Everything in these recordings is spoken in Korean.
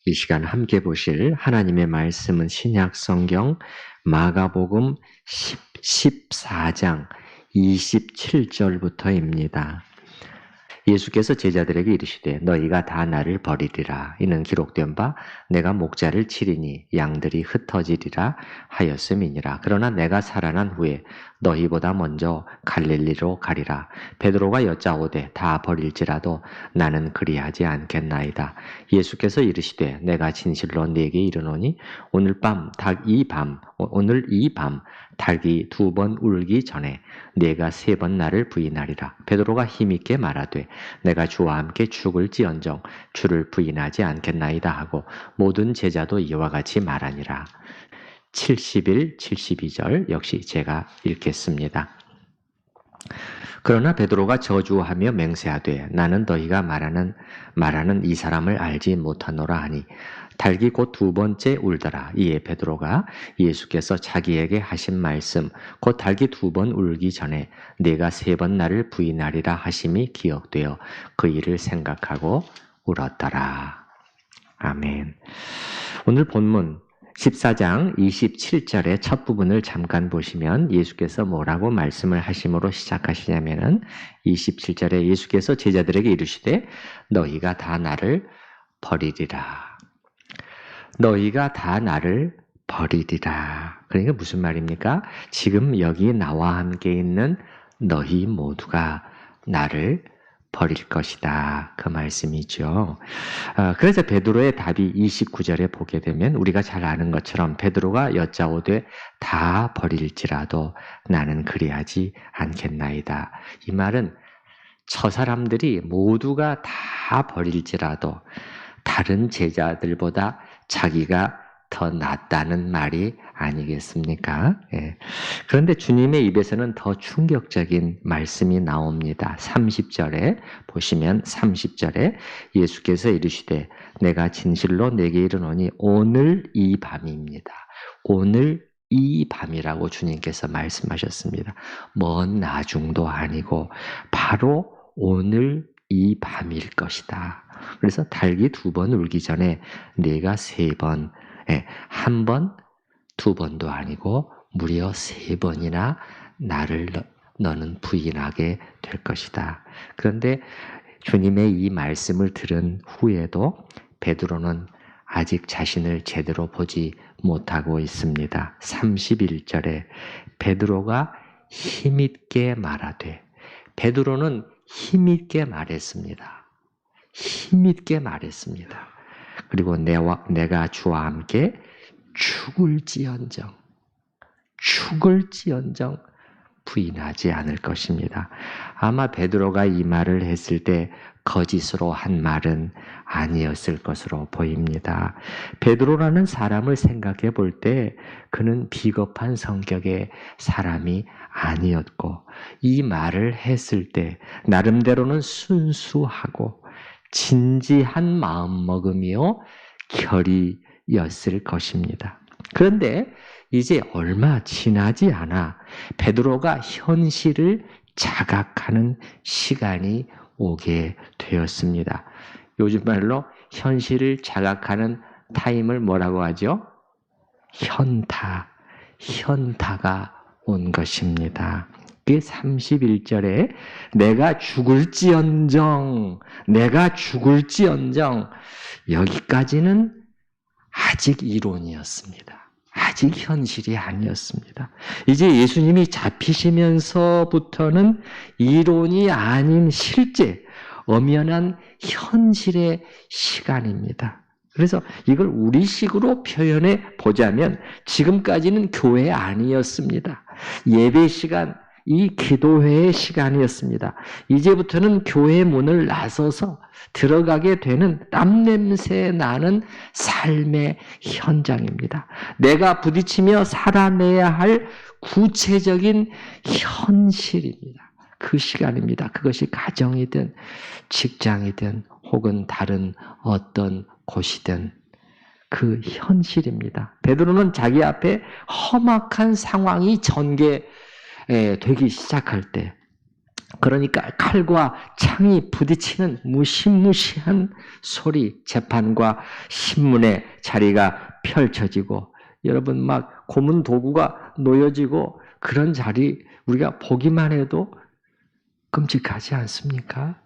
이 시간 함께 보실 하나님의 말씀은 신약 성경 마가복음 14장 27절부터입니다. 예수께서 제자들에게 이르시되 너희가 다 나를 버리리라. 이는 기록된 바 내가 목자를 치리니 양들이 흩어지리라 하였음이니라. 그러나 내가 살아난 후에 너희보다 먼저 갈릴리로 가리라. 베드로가 여짜오되 다 버릴지라도 나는 그리하지 않겠나이다. 예수께서 이르시되 내가 진실로 네게 이르노니 오늘 이 밤 닭이 2번 울기 전에 네가 3번 나를 부인하리라. 베드로가 힘있게 말하되 내가 주와 함께 죽을지언정 주를 부인하지 않겠나이다 하고 모든 제자도 이와 같이 말하니라. 70일 72절 역시 제가 읽겠습니다. 그러나 베드로가 저주하며 맹세하되 나는 너희가 말하는 이 사람을 알지 못하노라 하니 닭이 곧 2번째 울더라. 이에 베드로가 예수께서 자기에게 하신 말씀 곧 닭이 2번 울기 전에 네가 3번 나를 부인하리라 하심이 기억되어 그 일을 생각하고 울었더라. 아멘. 오늘 본문 14장 27절의 첫 부분을 잠깐 보시면 예수께서 뭐라고 말씀을 하심으로 시작하시냐면은 27절에 예수께서 제자들에게 이르시되 너희가 다 나를 버리리라. 너희가 다 나를 버리리라. 그러니까 무슨 말입니까? 지금 여기 나와 함께 있는 너희 모두가 나를 버릴 것이다. 그 말씀이죠. 그래서 베드로의 답이 29절에 보게 되면 우리가 잘 아는 것처럼 베드로가 여짜오되 다 버릴지라도 나는 그리하지 않겠나이다. 이 말은 저 사람들이 모두가 다 버릴지라도 다른 제자들보다 자기가 더 낫다는 말이 아니겠습니까? 예. 그런데 주님의 입에서는 더 충격적인 말씀이 나옵니다. 30절에 보시면 30절에 예수께서 이르시되 내가 진실로 내게 이르노니 오늘 이 밤입니다. 오늘 이 밤이라고 주님께서 말씀하셨습니다. 먼 나중도 아니고 바로 오늘 이 밤일 것이다. 그래서 닭이 2번 울기 전에 네가 3번, 한 번, 2번도 아니고 무려 3번이나 나를 너는 부인하게 될 것이다. 그런데 주님의 이 말씀을 들은 후에도 베드로는 아직 자신을 제대로 보지 못하고 있습니다. 31절에 베드로가 힘있게 말하되 베드로는 힘있게 말했습니다. 힘있게 말했습니다. 그리고 내가 주와 함께 죽을지언정 부인하지 않을 것입니다. 아마 베드로가 이 말을 했을 때 거짓으로 한 말은 아니었을 것으로 보입니다. 베드로라는 사람을 생각해 볼 때 그는 비겁한 성격의 사람이 아니었고 이 말을 했을 때 나름대로는 순수하고 진지한 마음먹음이요 결의였을 것입니다. 그런데 이제 얼마 지나지 않아 베드로가 현실을 자각하는 시간이 오게 되었습니다. 요즘 말로 현실을 자각하는 타임을 뭐라고 하죠? 현타가 온 것입니다. 그 31절에 내가 죽을지언정 여기까지는 아직 이론이었습니다. 아직 현실이 아니었습니다. 이제 예수님이 잡히시면서부터는 이론이 아닌 실제 엄연한 현실의 시간입니다. 그래서 이걸 우리식으로 표현해 보자면 지금까지는 교회 아니었습니다. 예배 시간, 이 기도회의 시간이었습니다. 이제부터는 교회 문을 나서서 들어가게 되는 땀냄새 나는 삶의 현장입니다. 내가 부딪히며 살아내야 할 구체적인 현실입니다. 그 시간입니다. 그것이 가정이든 직장이든 혹은 다른 어떤 곳이든 그 현실입니다. 베드로는 자기 앞에 험악한 상황이 전개되기 시작할 때 그러니까 칼과 창이 부딪히는 무시무시한 소리, 재판과 신문의 자리가 펼쳐지고 여러분 막 고문 도구가 놓여지고 그런 자리 우리가 보기만 해도 끔찍하지 않습니까?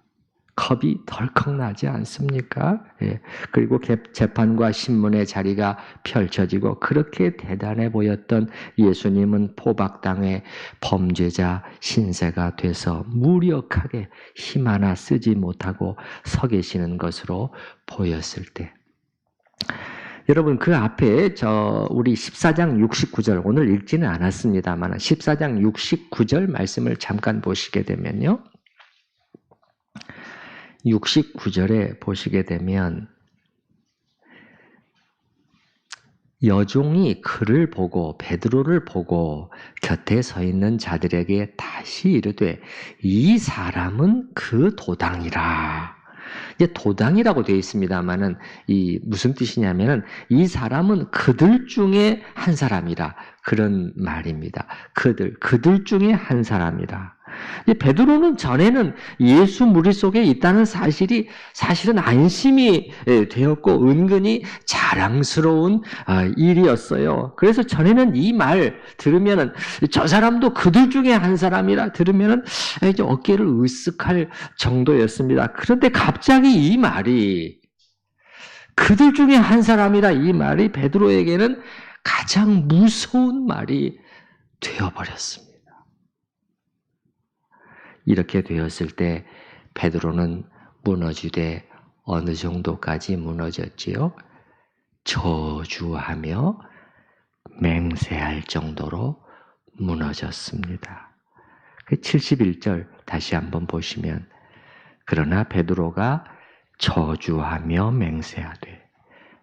겁이 덜컥 나지 않습니까? 예. 그리고 재판과 신문의 자리가 펼쳐지고 그렇게 대단해 보였던 예수님은 포박당해 범죄자 신세가 돼서 무력하게 힘 하나 쓰지 못하고 서 계시는 것으로 보였을 때 여러분 그 앞에 우리 14장 69절 오늘 읽지는 않았습니다만 14장 69절 말씀을 잠깐 보시게 되면요. 69절에 보시게 되면 여종이 그를 보고 베드로를 보고 곁에 서 있는 자들에게 다시 이르되 이 사람은 그 도당이라. 이제 도당이라고 되어 있습니다만은 이 무슨 뜻이냐면은 이 사람은 그들 중에 한 사람이라 그런 말입니다. 그들 중에 한 사람이라. 베드로는 전에는 예수 무리 속에 있다는 사실은 안심이 되었고 은근히 자랑스러운 일이었어요. 그래서 전에는 이 말 들으면은 저 사람도 그들 중에 한 사람이라 들으면은 이제 어깨를 으쓱할 정도였습니다. 그런데 갑자기 이 말이 그들 중에 한 사람이라 이 말이 베드로에게는 가장 무서운 말이 되어버렸습니다. 이렇게 되었을 때 베드로는 무너지되 어느 정도까지 무너졌지요? 저주하며 맹세할 정도로 무너졌습니다. 71절 다시 한번 보시면 그러나 베드로가 저주하며 맹세하되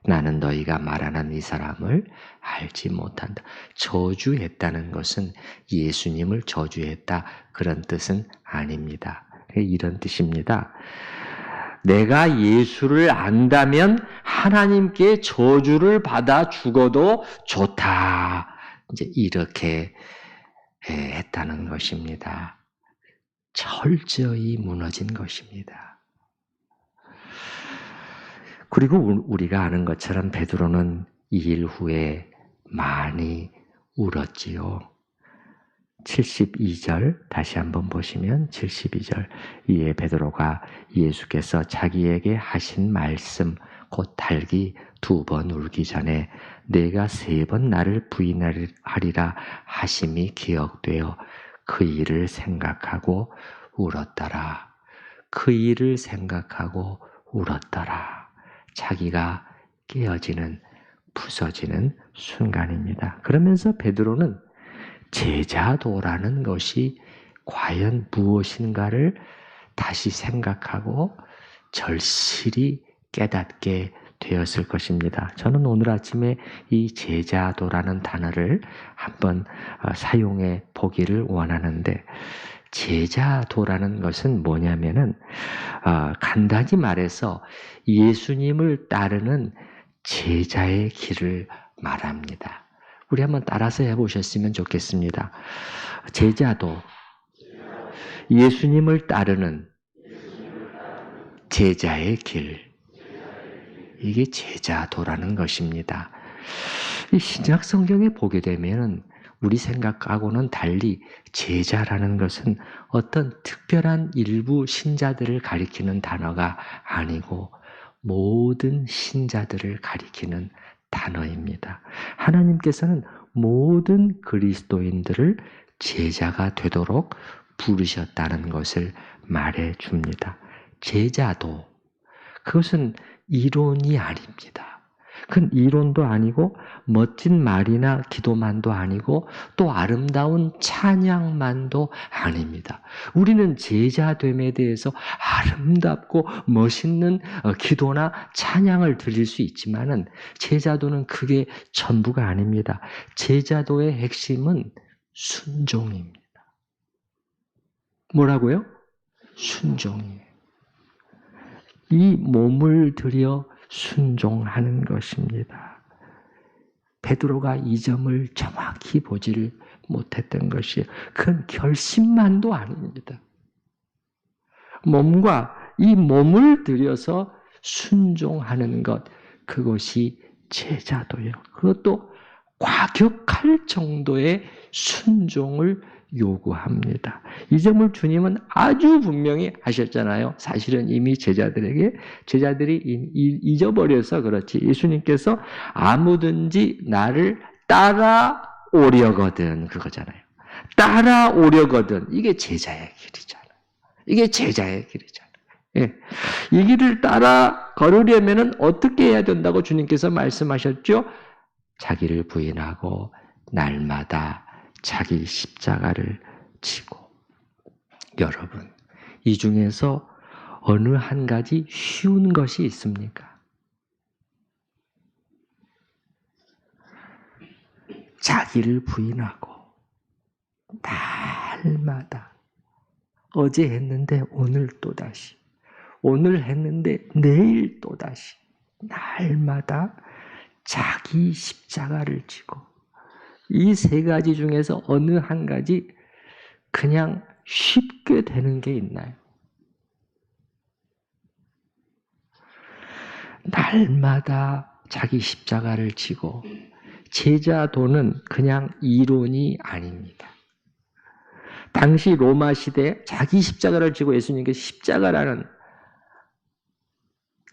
나는 너희가 말하는 이 사람을 알지 못한다. 저주했다는 것은 예수님을 저주했다 그런 뜻은 아닙니다. 이런 뜻입니다. 내가 예수를 안다면 하나님께 저주를 받아 죽어도 좋다. 이제 이렇게 했다는 것입니다. 철저히 무너진 것입니다. 그리고 우리가 아는 것처럼 베드로는 이 일 후에 많이 울었지요. 72절 다시 한번 보시면 72절 이에 베드로가 예수께서 자기에게 하신 말씀 곧 달기 2번 울기 전에 내가 3번 나를 부인하리라 하심이 기억되어 그 일을 생각하고 울었더라. 그 일을 생각하고 울었더라. 자기가 깨어지는 부서지는 순간입니다. 그러면서 베드로는 제자도라는 것이 과연 무엇인가를 다시 생각하고 절실히 깨닫게 되었을 것입니다. 저는 오늘 아침에 이 제자도라는 단어를 한번 사용해 보기를 원하는데 제자도라는 것은 뭐냐면은 간단히 말해서 예수님을 따르는 제자의 길을 말합니다. 우리 한번 따라서 해보셨으면 좋겠습니다. 제자도, 예수님을 따르는 제자의 길. 이게 제자도라는 것입니다. 이 신약 성경에 보게 되면 우리 생각하고는 달리 제자라는 것은 어떤 특별한 일부 신자들을 가리키는 단어가 아니고 모든 신자들을 가리키는 단어입니다. 하나님께서는 모든 그리스도인들을 제자가 되도록 부르셨다는 것을 말해 줍니다. 제자도, 그것은 이론이 아닙니다. 그건 이론도 아니고 멋진 말이나 기도만도 아니고 또 아름다운 찬양만도 아닙니다. 우리는 제자됨에 대해서 아름답고 멋있는 기도나 찬양을 드릴 수 있지만은 제자도는 그게 전부가 아닙니다. 제자도의 핵심은 순종입니다. 뭐라고요? 순종이에요. 이 몸을 들여 순종하는 것입니다. 베드로가 이 점을 정확히 보지를 못했던 것이 큰 결심만도 아닙니다. 몸과 이 몸을 들여서 순종하는 것, 그것이 제자도예요. 그것도 과격할 정도의 순종을 요구합니다. 이 점을 주님은 아주 분명히 하셨잖아요. 사실은 이미 제자들이 잊어버려서 그렇지. 예수님께서 아무든지 나를 따라오려거든 그거잖아요. 따라오려거든 이게 제자의 길이잖아요. 이게 제자의 길이잖아요. 예. 이 길을 따라 걸으려면 어떻게 해야 된다고 주님께서 말씀하셨죠? 자기를 부인하고 날마다 자기 십자가를 지고. 여러분, 이 중에서 어느 한 가지 쉬운 것이 있습니까? 자기를 부인하고 날마다 어제 했는데 오늘 또다시, 오늘 했는데 내일 또다시 날마다 자기 십자가를 지고. 이 세 가지 중에서 어느 한 가지 그냥 쉽게 되는 게 있나요? 날마다 자기 십자가를 지고. 제자도는 그냥 이론이 아닙니다. 당시 로마 시대에 자기 십자가를 지고 예수님께서 십자가라는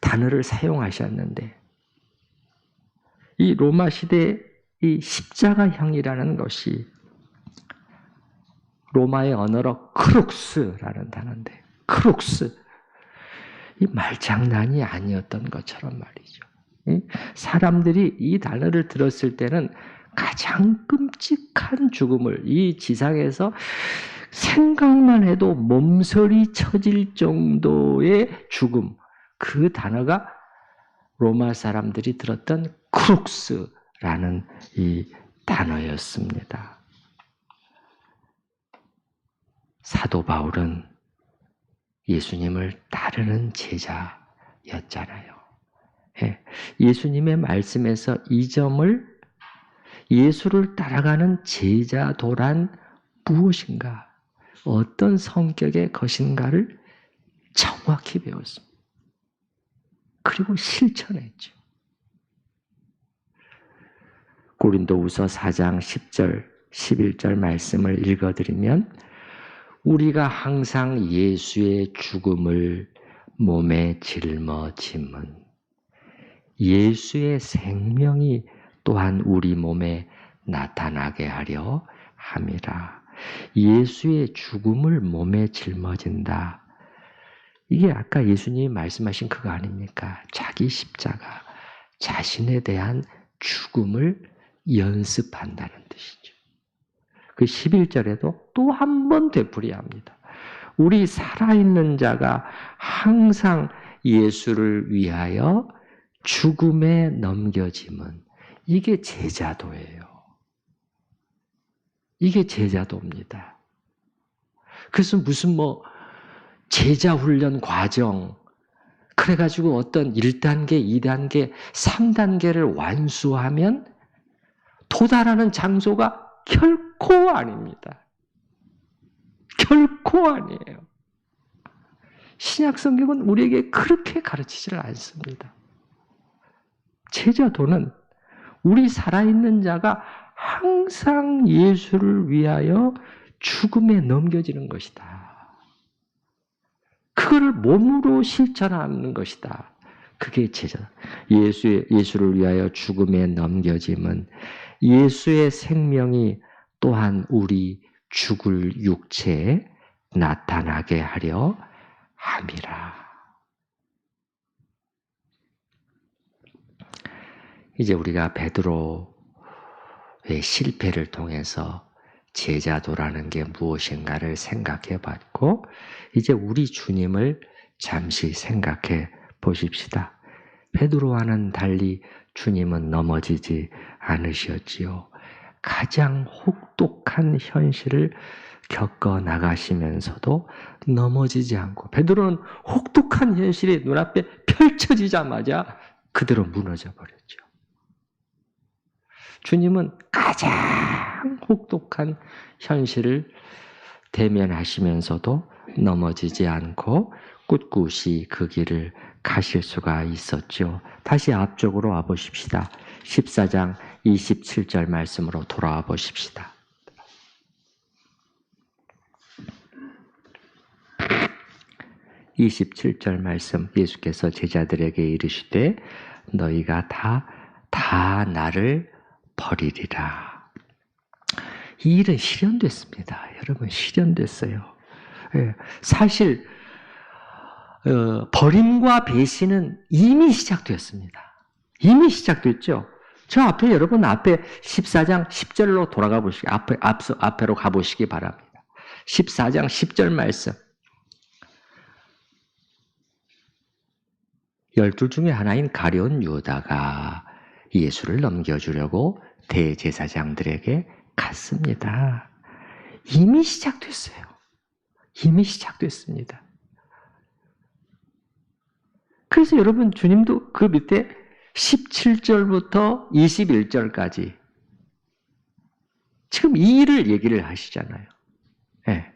단어를 사용하셨는데, 이 로마 시대에 이 십자가형이라는 것이 로마의 언어로 크룩스라는 단어인데, 크룩스, 이 말장난이 아니었던 것처럼 말이죠. 사람들이 이 단어를 들었을 때는 가장 끔찍한 죽음을, 이 지상에서 생각만 해도 몸서리 쳐질 정도의 죽음, 그 단어가 로마 사람들이 들었던 크룩스라는 이 단어였습니다. 사도 바울은 예수님을 따르는 제자였잖아요. 예수님의 말씀에서 이 점을, 예수를 따라가는 제자도란 무엇인가, 어떤 성격의 것인가를 정확히 배웠습니다. 그리고 실천했죠. 고린도후서 4장 10절, 11절 말씀을 읽어드리면, 우리가 항상 예수의 죽음을 몸에 짊어짐은 예수의 생명이 또한 우리 몸에 나타나게 하려 함이라. 예수의 죽음을 몸에 짊어진다. 이게 아까 예수님이 말씀하신 그거 아닙니까? 자기 십자가, 자신에 대한 죽음을 연습한다는 뜻이죠. 그 11절에도 또 한 번 되풀이합니다. 우리 살아있는 자가 항상 예수를 위하여 죽음에 넘겨짐은, 이게 제자도예요. 이게 제자도입니다. 그래서 무슨 제자 훈련 과정, 그래가지고 어떤 1단계, 2단계, 3단계를 완수하면 도달하는 장소가 결코 아닙니다. 결코 아니에요. 신약 성경은 우리에게 그렇게 가르치지를 않습니다. 제자도는 우리 살아있는 자가 항상 예수를 위하여 죽음에 넘겨지는 것이다. 그거를 몸으로 실천하는 것이다. 그게 제자. 예수를 위하여 죽음에 넘겨짐은 예수의 생명이 또한 우리 죽을 육체에 나타나게 하려 함이라. 이제 우리가 베드로의 실패를 통해서 제자도라는 게 무엇인가를 생각해 봤고, 이제 우리 주님을 잠시 생각해 보십시다. 베드로와는 달리 주님은 넘어지지 않으셨지요. 가장 혹독한 현실을 겪어 나가시면서도 넘어지지 않고, 베드로는 혹독한 현실이 눈앞에 펼쳐지자마자 그대로 무너져 버렸죠. 주님은 가장 혹독한 현실을 대면하시면서도 넘어지지 않고 꿋꿋이 그 길을 가실 수가 있었죠. 다시 앞쪽으로 와보십시다. 14장 27절 말씀으로 돌아와 보십시다. (27절) 말씀, 예수께서 제자들에게 이르시되 너희가 다 나를 버리리라. 이 일은 실현됐습니다. 여러분, 실현됐어요. 예, 사실 버림과 배신은 이미 시작되었습니다. 이미 시작됐죠. 저 앞에, 여러분 앞에 14장 10절로 돌아가 보시기, 앞으로 가보시기 바랍니다. 14장 10절 말씀. 12 중에 하나인 가룟 유다가 예수를 넘겨주려고 대제사장들에게 갔습니다. 이미 시작됐어요. 이미 시작됐습니다. 그래서 여러분, 주님도 그 밑에 17절부터 21절까지 지금 이 일을 얘기를 하시잖아요. 네.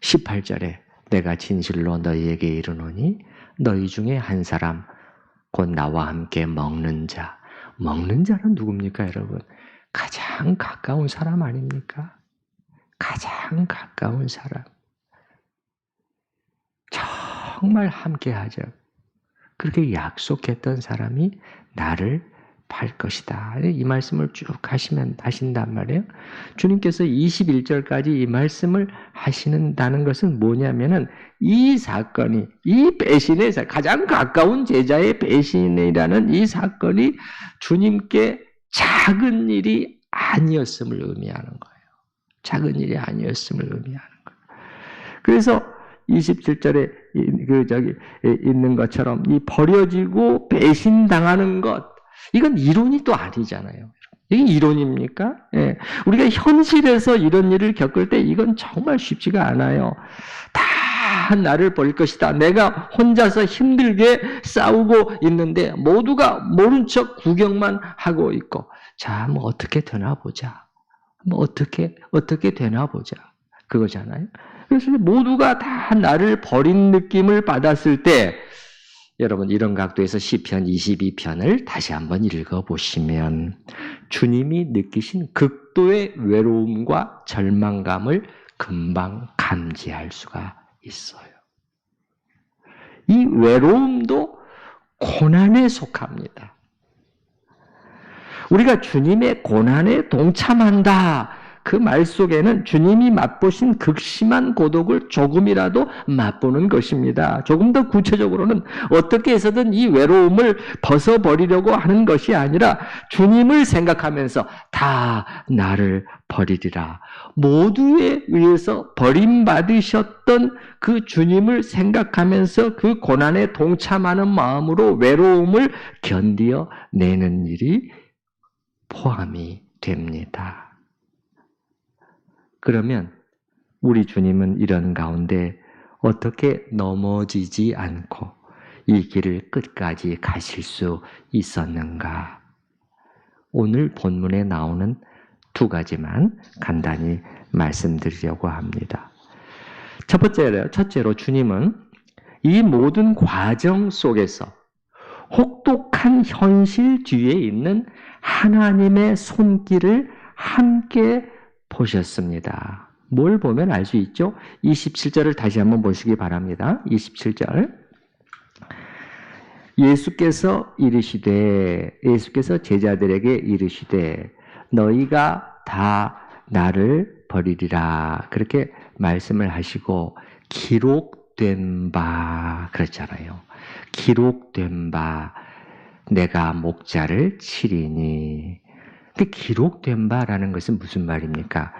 18절에 내가 진실로 너희에게 이르노니 너희 중에 한 사람 곧 나와 함께 먹는 자는 누굽니까, 여러분? 가장 가까운 사람 아닙니까? 가장 가까운 사람. 정말 함께 하자. 그렇게 약속했던 사람이 나를 팔 것이다. 이 말씀을 쭉 하신단 말이에요. 주님께서 21절까지 이 말씀을 하시는다는 것은 뭐냐면은 이 사건이, 이 배신의 가장 가까운 제자의 배신이라는 이 사건이 주님께 작은 일이 아니었음을 의미하는 거예요. 작은 일이 아니었음을 의미하는 거예요. 그래서 27절에 있는 것처럼 이 버려지고 배신당하는 것, 이건 이론이 또 아니잖아요. 이게 이론입니까? 예. 우리가 현실에서 이런 일을 겪을 때 이건 정말 쉽지가 않아요. 다 나를 버릴 것이다. 내가 혼자서 힘들게 싸우고 있는데 모두가 모른 척 구경만 하고 있고, 자, 뭐 어떻게 되나 보자. 뭐 어떻게 되나 보자. 그거잖아요. 그래서 모두가 다 나를 버린 느낌을 받았을 때, 여러분, 이런 각도에서 시편 22편을 다시 한번 읽어보시면 주님이 느끼신 극도의 외로움과 절망감을 금방 감지할 수가 있어요. 이 외로움도 고난에 속합니다. 우리가 주님의 고난에 동참한다, 그 말 속에는 주님이 맛보신 극심한 고독을 조금이라도 맛보는 것입니다. 조금 더 구체적으로는 어떻게 해서든 이 외로움을 벗어버리려고 하는 것이 아니라 주님을 생각하면서 다 나를 버리리라. 모두에 의해서 버림받으셨던 그 주님을 생각하면서 그 고난에 동참하는 마음으로 외로움을 견디어내는 일이 포함이 됩니다. 그러면 우리 주님은 이런 가운데 어떻게 넘어지지 않고 이 길을 끝까지 가실 수 있었는가? 오늘 본문에 나오는 2가지만 간단히 말씀드리려고 합니다. 첫째로 주님은 이 모든 과정 속에서 혹독한 현실 뒤에 있는 하나님의 손길을 함께 보셨습니다. 뭘 보면 알 수 있죠? 27절을 다시 한번 보시기 바랍니다. 27절. 예수께서 제자들에게 이르시되 너희가 다 나를 버리리라. 그렇게 말씀을 하시고 기록된 바 그랬잖아요. 기록된 바 내가 목자를 치리니. 근데 기록된 바라는 것은 무슨 말입니까?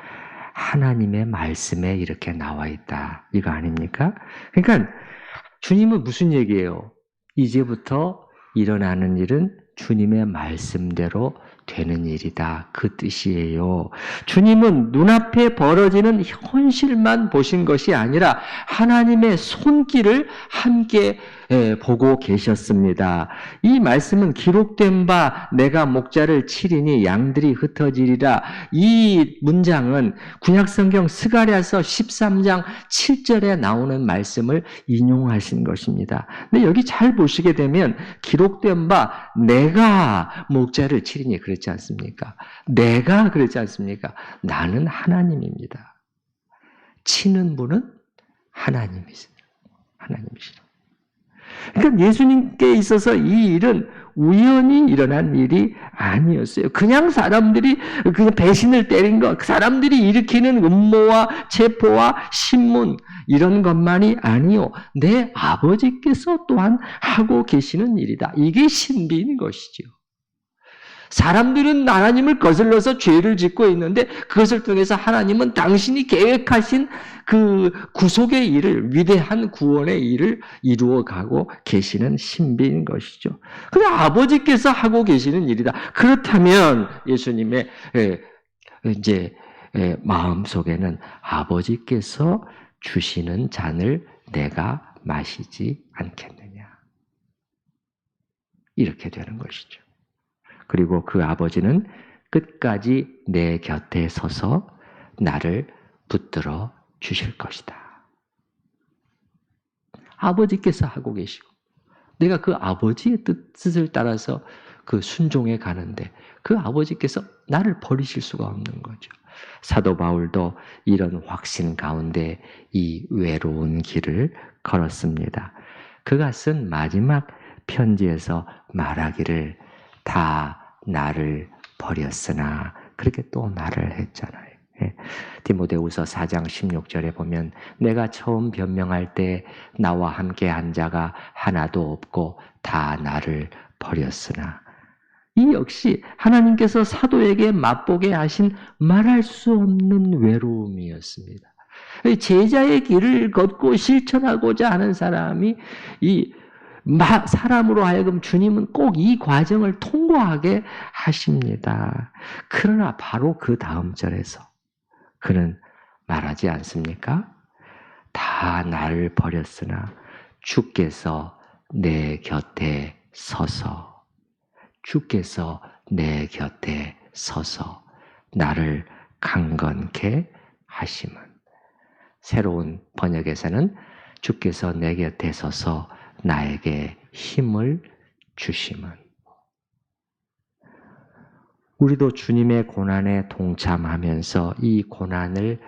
하나님의 말씀에 이렇게 나와 있다. 이거 아닙니까? 그러니까 주님은 무슨 얘기예요? 이제부터 일어나는 일은 주님의 말씀대로 되는 일이다. 그 뜻이에요. 주님은 눈앞에 벌어지는 현실만 보신 것이 아니라 하나님의 손길을 함께 보고 계셨습니다. 이 말씀은 기록된 바 내가 목자를 치리니 양들이 흩어지리라. 이 문장은 구약성경 스가랴서 13장 7절에 나오는 말씀을 인용하신 것입니다. 근데 여기 잘 보시게 되면 기록된 바 내가 목자를 치리니 그렇지 않습니까? 내가 그렇지 않습니까? 나는 하나님입니다. 치는 분은 하나님이시다. 하나님이시다. 그러니까 예수님께 있어서 이 일은 우연히 일어난 일이 아니었어요. 그냥 사람들이 그냥 배신을 때린 것, 사람들이 일으키는 음모와 체포와 신문 이런 것만이 아니요. 내 아버지께서 또한 하고 계시는 일이다. 이게 신비인 것이죠. 사람들은 하나님을 거슬러서 죄를 짓고 있는데 그것을 통해서 하나님은 당신이 계획하신 그 구속의 일을, 위대한 구원의 일을 이루어가고 계시는 신비인 것이죠. 근데 아버지께서 하고 계시는 일이다. 그렇다면 예수님의 이제 마음속에는 아버지께서 주시는 잔을 내가 마시지 않겠느냐. 이렇게 되는 것이죠. 그리고 그 아버지는 끝까지 내 곁에 서서 나를 붙들어 주실 것이다. 아버지께서 하고 계시고 내가 그 아버지의 뜻을 따라서 그 순종해 가는데 그 아버지께서 나를 버리실 수가 없는 거죠. 사도 바울도 이런 확신 가운데 이 외로운 길을 걸었습니다. 그가 쓴 마지막 편지에서 말하기를 다 나를 버렸으나 그렇게 또 말을 했잖아요. 디모데후서 4장 16절에 보면 내가 처음 변명할 때 나와 함께 한 자가 하나도 없고 다 나를 버렸으나 이 역시 하나님께서 사도에게 맛보게 하신 말할 수 없는 외로움이었습니다. 제자의 길을 걷고 실천하고자 하는 사람이 사람으로 하여금 주님은 꼭 이 과정을 통과하게 하십니다. 그러나 바로 그 다음 절에서 그는 말하지 않습니까? 다 나를 버렸으나 주께서 내 곁에 서서 주께서 내 곁에 서서 나를 강건케 하심은 새로운 번역에서는 주께서 내 곁에 서서 나에게 힘을 주심은 우리도 주님의 고난에 동참하면서 이 고난을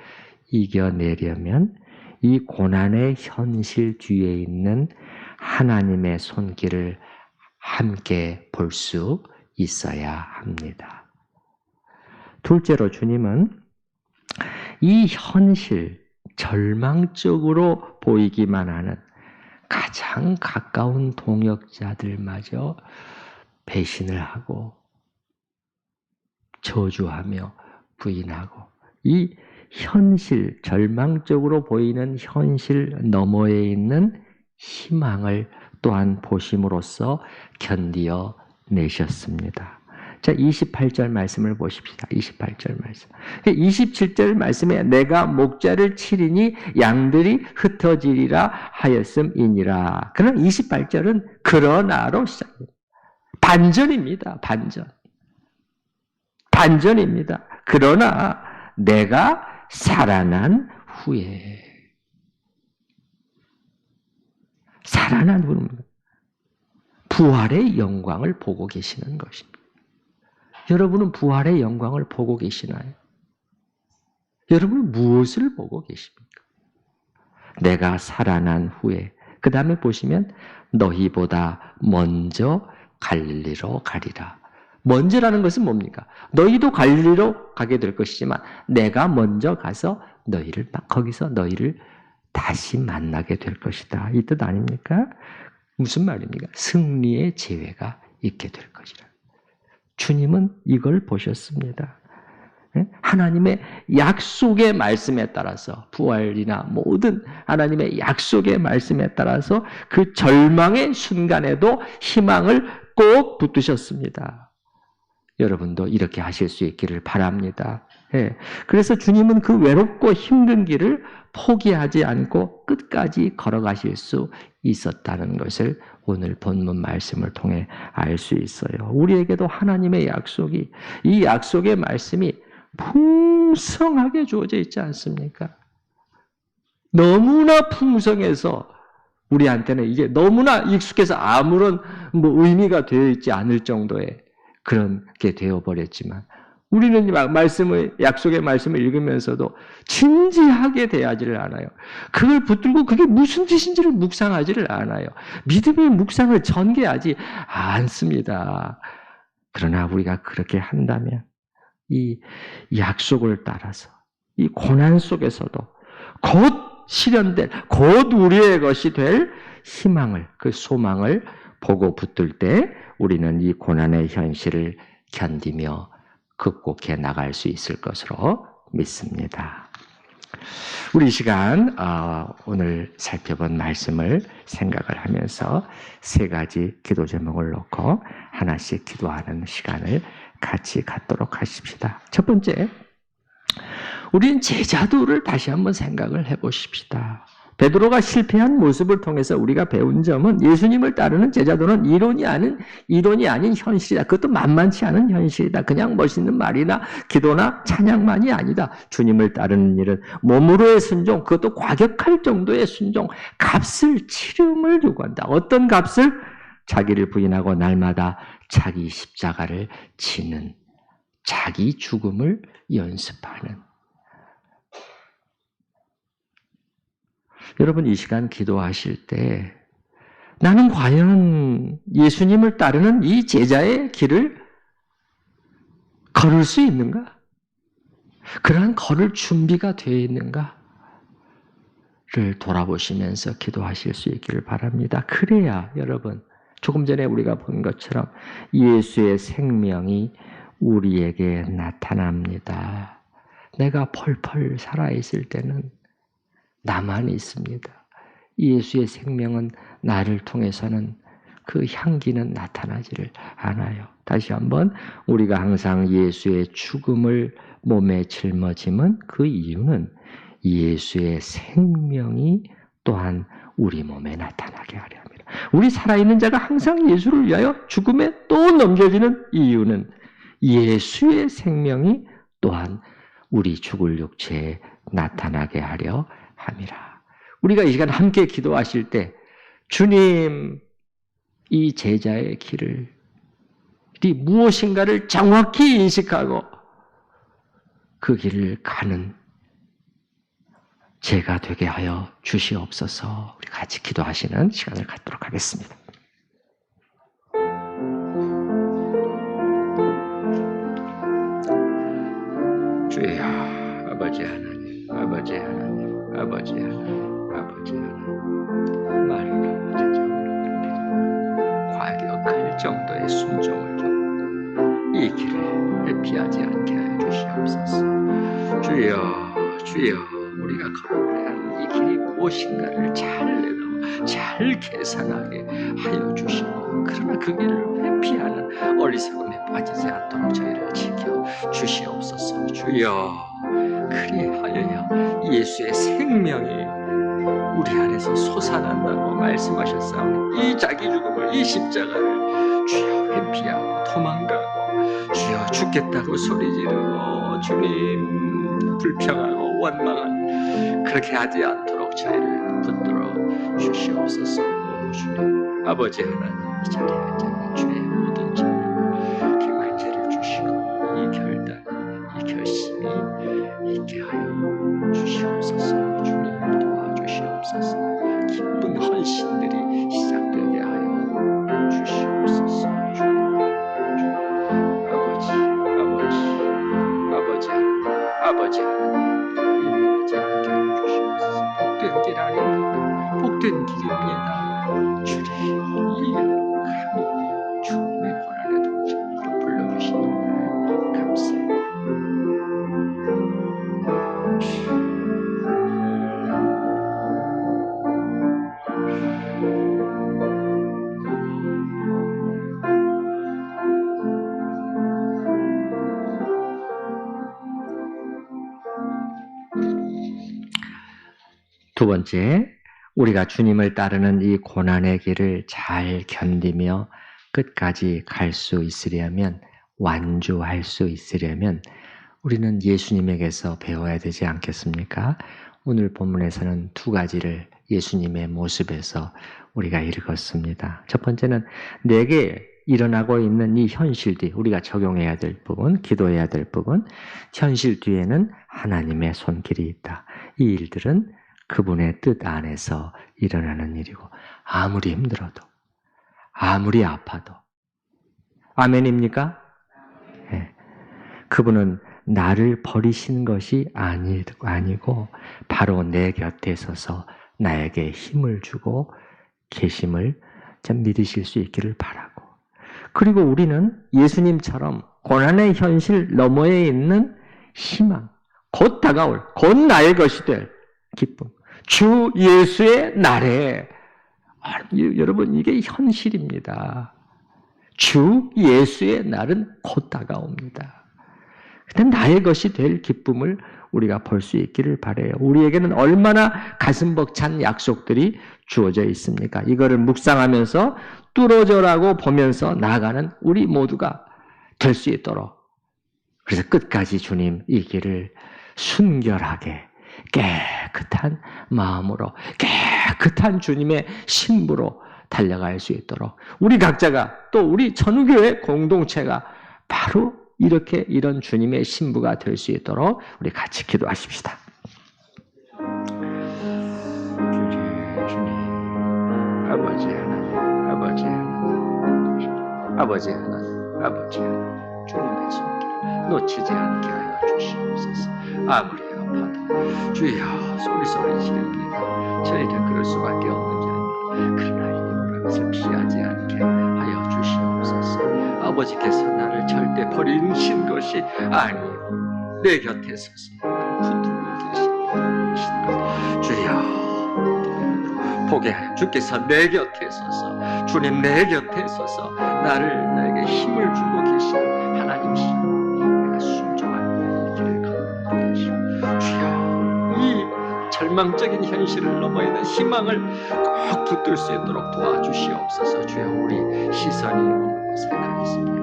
이겨내려면 이 고난의 현실 뒤에 있는 하나님의 손길을 함께 볼 수 있어야 합니다. 둘째로 주님은 이 현실, 절망적으로 보이기만 하는 가장 가까운 동역자들마저 배신을 하고 저주하며 부인하고 이 현실, 절망적으로 보이는 현실 너머에 있는 희망을 또한 보심으로써 견디어 내셨습니다. 자, 28절 말씀을 보십시다. 28절 말씀. 27절 말씀에 내가 목자를 치리니 양들이 흩어지리라 하였음이니라. 그럼 28절은 그러나로 시작합니다. 반전입니다. 반전입니다. 그러나 내가 살아난 후에 살아난 후는 부활의 영광을 보고 계시는 것입니다. 여러분은 부활의 영광을 보고 계시나요? 여러분은 무엇을 보고 계십니까? 내가 살아난 후에 그 다음에 보시면 너희보다 먼저 갈릴리로 가리라. 먼저라는 것은 뭡니까? 너희도 갈릴리로 가게 될 것이지만 내가 먼저 가서 거기서 너희를 다시 만나게 될 것이다. 이 뜻 아닙니까? 무슨 말입니까? 승리의 지혜가 있게 될 것이라. 주님은 이걸 보셨습니다. 하나님의 약속의 말씀에 따라서 부활이나 모든 하나님의 약속의 말씀에 따라서 그 절망의 순간에도 희망을 꼭 붙드셨습니다. 여러분도 이렇게 하실 수 있기를 바랍니다. 예. 그래서 주님은 그 외롭고 힘든 길을 포기하지 않고 끝까지 걸어가실 수 있었다는 것을 오늘 본문 말씀을 통해 알 수 있어요. 우리에게도 하나님의 약속이, 이 약속의 말씀이 풍성하게 주어져 있지 않습니까? 너무나 풍성해서 우리한테는 이게 너무나 익숙해서 아무런 의미가 되어 있지 않을 정도의 그런 게 되어버렸지만, 우리는 말씀을, 약속의 말씀을 읽으면서도 진지하게 대하지를 않아요. 그걸 붙들고 그게 무슨 뜻인지를 묵상하지를 않아요. 믿음의 묵상을 전개하지 않습니다. 그러나 우리가 그렇게 한다면 이 약속을 따라서 이 고난 속에서도 곧 실현될, 곧 우리의 것이 될 희망을, 그 소망을 보고 붙들 때 우리는 이 고난의 현실을 견디며 극복해 나갈 수 있을 것으로 믿습니다. 우리 이 시간 오늘 살펴본 말씀을 생각을 하면서 세 가지 기도 제목을 놓고 하나씩 기도하는 시간을 같이 갖도록 하십시다. 첫 번째, 우리는 제자도를 다시 한번 생각을 해보십시다. 베드로가 실패한 모습을 통해서 우리가 배운 점은 예수님을 따르는 제자도는 이론이 아닌 현실이다. 그것도 만만치 않은 현실이다. 그냥 멋있는 말이나 기도나 찬양만이 아니다. 주님을 따르는 일은 몸으로의 순종, 그것도 과격할 정도의 순종, 값을 치름을 요구한다. 어떤 값을? 자기를 부인하고 날마다 자기 십자가를 지는, 자기 죽음을 연습하는. 여러분, 이 시간 기도하실 때 나는 과연 예수님을 따르는 이 제자의 길을 걸을 수 있는가? 그러한 걸을 준비가 되어 있는가를 돌아보시면서 기도하실 수 있기를 바랍니다. 그래야 여러분, 조금 전에 우리가 본 것처럼 예수의 생명이 우리에게 나타납니다. 내가 펄펄 살아있을 때는 나만 있습니다. 예수의 생명은 나를 통해서는 그 향기는 나타나지를 않아요. 다시 한번, 우리가 항상 예수의 죽음을 몸에 짊어짐은 그 이유는 예수의 생명이 또한 우리 몸에 나타나게 하려 합니다. 우리 살아있는 자가 항상 예수를 위하여 죽음에 또 넘겨지는 이유는 예수의 생명이 또한 우리 죽을 육체에 나타나게 하려 함이라. 우리가 이 시간 함께 기도하실 때 주님, 이 제자의 길이 무엇인가를 정확히 인식하고 그 길을 가는 제가 되게 하여 주시옵소서. 우리 같이 기도하시는 시간을 갖도록 하겠습니다. 주여, 아버지 하나님, 아버지 하나님, 아버지 하나님, 아버지 하나님, 말하라 제자를 과격할 정도의 순종을 좀 이 길을 회피하지 않게 하여 주시옵소서. 주여, 우리가 걸어가야 하는 이 길이 무엇인가를 잘 계산하게 하여 주시고, 그러나 그 길을 회피하는 어리석음에 빠지지 않도록 저희를 지켜 주시옵소서. 주여, 그리하여야 예수의 생명이 우리 안에서 솟아난다고 말씀하셨사오니 이 자기 죽음을, 이 십자가를 주여 회피하고 도망가고, 주여 죽겠다고 소리 지르고 주님 불평하고 원망한 그렇게 하지 않도록 저희를 붙들어 주시옵소서. 주님 아버지 하나님, 이 자리에 앉아있는 주의 모든 자를 그 은혜를 주시고 이 결단, 이 결심이 있게 하여 주시옵소서. 주님 도와주시옵소서. 기쁜 헌신들이 시작되게 하여 주시옵소서. 아버지 하나님, 인내하지 않게 해주시옵소서. 복된 길 아닙니까? 복된 길입니다. 주님 이 길로 감히 죽음의 고난의 동산으로 불러주시니 감사합니다. 두 번째, 우리가 주님을 따르는 이 고난의 길을 잘 견디며 끝까지 갈 수 있으려면, 완주할 수 있으려면 우리는 예수님에게서 배워야 되지 않겠습니까? 오늘 본문에서는 두 가지를 예수님의 모습에서 우리가 읽었습니다. 첫 번째는 내게 일어나고 있는 이 현실 뒤, 우리가 적용해야 될 부분, 기도해야 될 부분, 현실 뒤에는 하나님의 손길이 있다. 이 일들은 그분의 뜻 안에서 일어나는 일이고, 아무리 힘들어도, 아무리 아파도, 아멘입니까? 네. 그분은 나를 버리신 것이 아니고 바로 내 곁에 서서 나에게 힘을 주고 계심을 좀 믿으실 수 있기를 바라고, 그리고 우리는 예수님처럼 고난의 현실 너머에 있는 희망, 곧 다가올, 곧 나의 것이 될 기쁨, 주 예수의 날에, 여러분 이게 현실입니다. 주 예수의 날은 곧 다가옵니다. 근데 나의 것이 될 기쁨을 우리가 볼 수 있기를 바라요. 우리에게는 얼마나 가슴 벅찬 약속들이 주어져 있습니까? 이거를 묵상하면서 뚫어져라고 보면서 나아가는 우리 모두가 될 수 있도록, 그래서 끝까지 주님 이 길을 순결하게 깨끗한 마음으로, 깨끗한 주님의 신부로 달려갈 수 있도록 우리 각자가, 또 우리 전우교회 공동체가 바로 이렇게 이런 주님의 신부가 될 수 있도록 우리 같이 기도하십시다. 주님, 아버지 하나님, 아버지 하나님, 아버지 하나님, 아버지 하나님, 주님의 손길을 놓치지 않게 하여 주시옵소서. 아무리 아파도 주여 소리 지릅니다. 저희는 그럴 수밖에 없는 게 아닙니다. 그러나 이 물음에서 피하지 않게 하여 주시옵소서. 아버지께서 나를 절대 버리신 것이 아니요, 내 곁에 서서 붙들고 계신 것, 주여 보게 하여 주께서 내 곁에 서서, 주님 내 곁에 서서 나에게 힘을 주고 계시는 하나님이시여, 내가 순종하는 길을 걷는 계시오. 주여 이 절망적인 현실을 넘어 있는 희망을 꼭 붙들 수 있도록 도와주시옵소서. 주여 우리 시선이 어느 곳에 가 있습니까?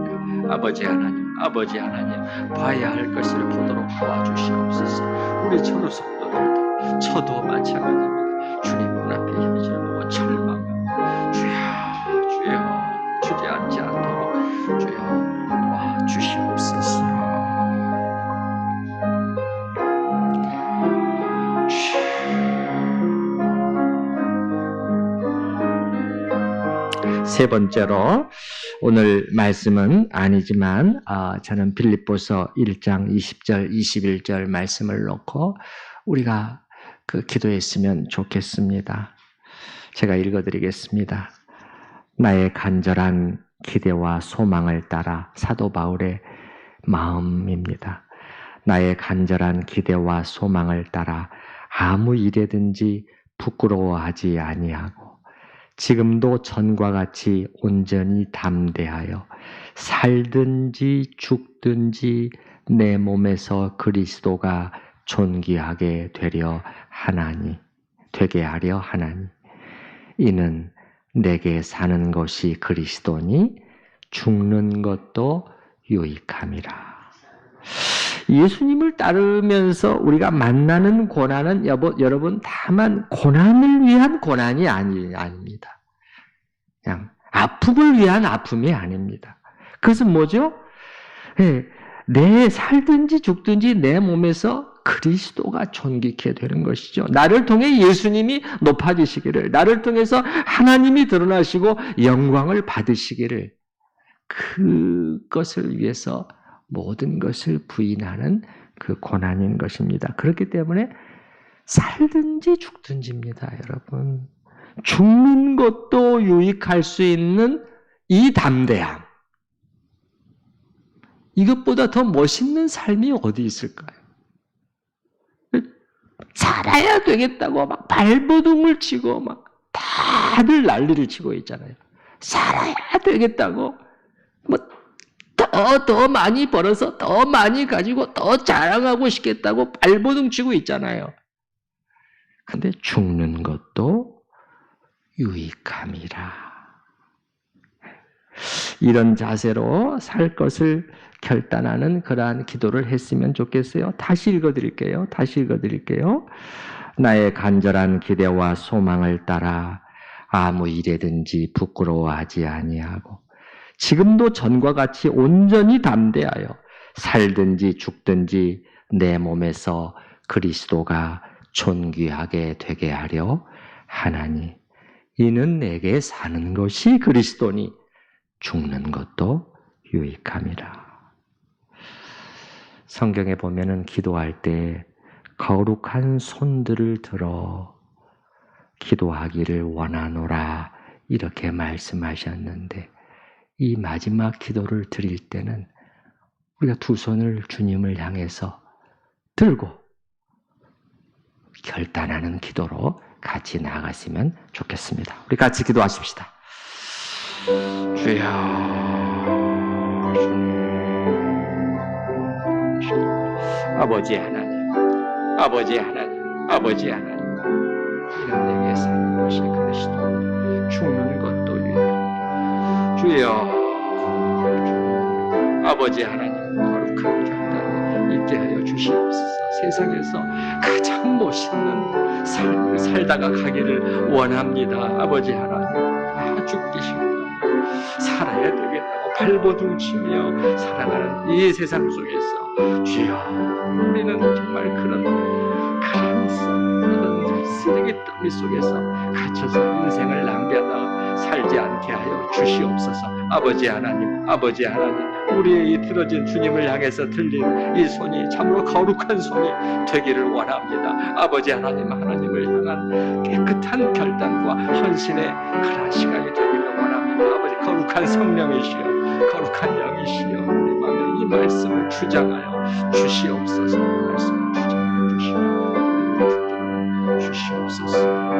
아버지 하나님, 봐야 할 것을 보도록 도와주시옵소서. 우리 전우 성도들도, 저도 마찬가지입니다. 주님 눈앞에 현실을 보고 절망하고, 주여 주저앉지 않도록 주여 도와주시옵소서. 세 번째로, 오늘 말씀은 아니지만 저는 빌립보서 1장 20절 21절 말씀을 놓고 우리가 기도했으면 좋겠습니다. 제가 읽어드리겠습니다. 나의 간절한 기대와 소망을 따라, 사도 바울의 마음입니다. 나의 간절한 기대와 소망을 따라 아무 일에든지 부끄러워하지 아니하고, 지금도 전과 같이 온전히 담대하여 살든지 죽든지 내 몸에서 그리스도가 존귀하게 되게 하려 하나니, 이는 내게 사는 것이 그리스도니 죽는 것도 유익함이라. 예수님을 따르면서 우리가 만나는 고난은 여러분 다만 고난을 위한 고난이 아닙니다. 그냥 아픔을 위한 아픔이 아닙니다. 그것은 뭐죠? 내 살든지 죽든지 내 몸에서 그리스도가 존귀케 되는 것이죠. 나를 통해 예수님이 높아지시기를, 나를 통해서 하나님이 드러나시고 영광을 받으시기를, 그것을 위해서 모든 것을 부인하는 그 고난인 것입니다. 그렇기 때문에 살든지 죽든지입니다, 여러분. 죽는 것도 유익할 수 있는 이 담대함, 이것보다 더 멋있는 삶이 어디 있을까요? 살아야 되겠다고 막 발버둥을 치고 막 다들 난리를 치고 있잖아요. 살아야 되겠다고 더 많이 벌어서 더 많이 가지고 더 자랑하고 싶겠다고 발버둥 치고 있잖아요. 근데 죽는 것도 유익함이라. 이런 자세로 살 것을 결단하는 그러한 기도를 했으면 좋겠어요. 다시 읽어드릴게요. 나의 간절한 기대와 소망을 따라 아무 일에든지 부끄러워하지 아니하고 지금도 전과 같이 온전히 담대하여 살든지 죽든지 내 몸에서 그리스도가 존귀하게 되게 하려 하나니 이는 내게 사는 것이 그리스도니 죽는 것도 유익함이라. 성경에 보면은 기도할 때 거룩한 손들을 들어 기도하기를 원하노라 이렇게 말씀하셨는데 이 마지막 기도를 드릴 때는 우리가 두 손을 주님을 향해서 들고 결단하는 기도로 같이 나아갔으면 좋겠습니다. 우리 같이 기도하십시다. 주여, 아버지 하나님, 이는 내게 사는 것이 그리스도, 죽는 것도 유익하니 주여, 아버지 하나님, 거룩한 결단을 있게 하여 주시옵소서. 세상에서 가장 멋있는 삶을 살다가 가기를 원합니다. 아버지 하나님, 다 죽기 싫다. 살아야 되겠다고 발버둥치며 살아가는 이 세상 속에서 주여, 우리는 정말 그런 쓰레기 더미 속에서 갇혀서 인생을 낭비하다 살지 않게 하여 주시옵소서. 아버지 하나님, 우리의 이 들어진 주님을 향해서 들린 이 손이 참으로 거룩한 손이 되기를 원합니다. 아버지 하나님, 하나님을 향한 깨끗한 결단과 헌신의 그런 시간이 되기를 원합니다. 아버지, 거룩한 성령이시여, 거룩한 영이시여, 우리 마음에 이 말씀을 주장하여 주시옵소서. 말씀을 주장하여 주시옵소서.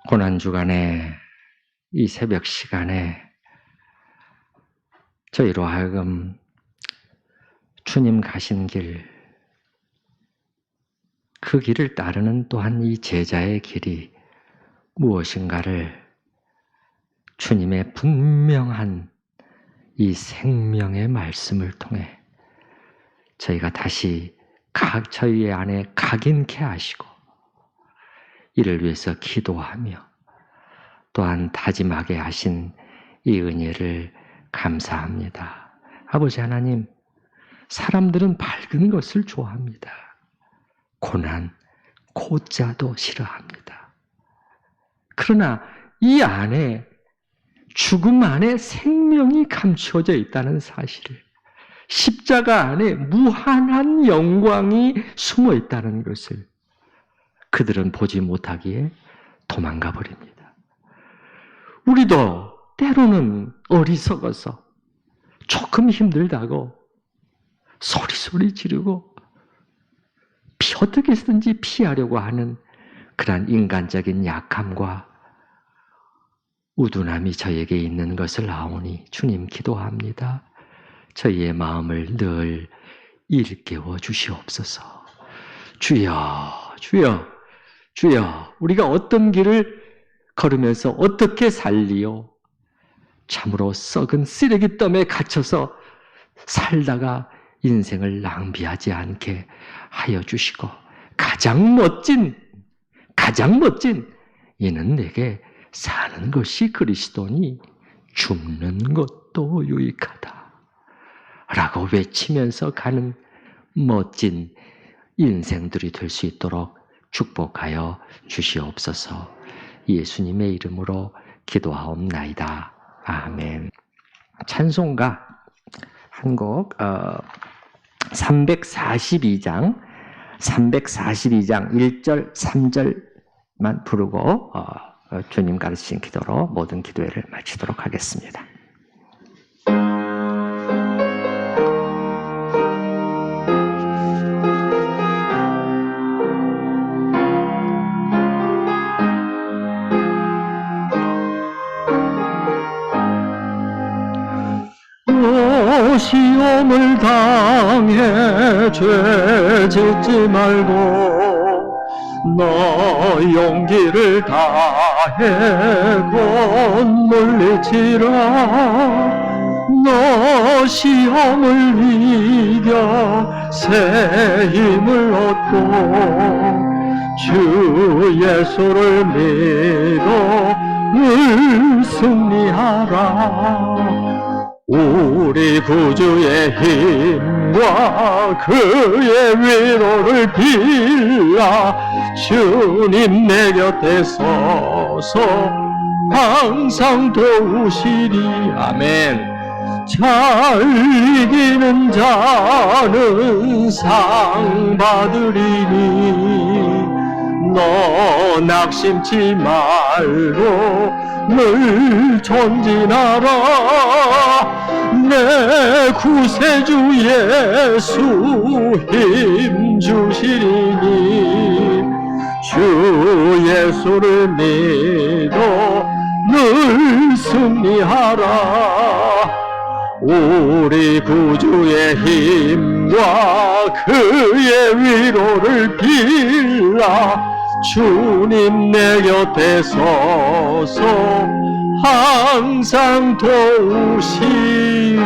고난주간에 이 새벽 시간에 저희로 하여금 주님 가신 길, 그 길을 따르는 또한 이 제자의 길이 무엇인가를 주님의 분명한 이 생명의 말씀을 통해 저희가 다시 저희 안에 각인케 하시고 이를 위해서 기도하며 또한 다짐하게 하신 이 은혜를 감사합니다. 아버지 하나님, 사람들은 밝은 것을 좋아합니다. 고난, 고자도 싫어합니다. 그러나 이 안에, 죽음 안에 생명이 감추어져 있다는 사실을, 십자가 안에 무한한 영광이 숨어 있다는 것을 그들은 보지 못하기에 도망가 버립니다. 우리도 때로는 어리석어서 조금 힘들다고 소리 지르고 어떻게 해서든지 피하려고 하는 그러한 인간적인 약함과 우둔함이 저에게 있는 것을 아오니 주님 기도합니다. 저희의 마음을 늘 일깨워 주시옵소서. 주여, 우리가 어떤 길을 걸으면서 어떻게 살리요? 참으로 썩은 쓰레기더미에 갇혀서 살다가 인생을 낭비하지 않게 하여 주시고 가장 멋진 이는 내게 사는 것이 그리스도니 죽는 것도 유익하다 라고 외치면서 가는 멋진 인생들이 될 수 있도록 축복하여 주시옵소서. 예수님의 이름으로 기도하옵나이다. 아멘. 찬송가 한 곡 342장 1절 3절만 부르고 주님 가르치신 기도로 모든 기도회를 마치도록 하겠습니다. 시험을 당해 죄 짓지 말고 너 용기를 다해 곧 물리치라. 너 시험을 이겨 새 힘을 얻고 주 예수를 믿어 늘 승리하라. 우리 구주의 힘과 그의 위로를 빌라. 주님 내 곁에 서서 항상 도우시리. 아멘. 잘 이기는 자는 상 받으리니 너 낙심치 말고 늘 전진하라. 내 구세주 예수 힘 주시리니 주 예수를 믿어 늘 승리하라. 우리 구주의 힘과 그의 위로를 빌라. 주님 내 곁에 서서 항상 도우시리.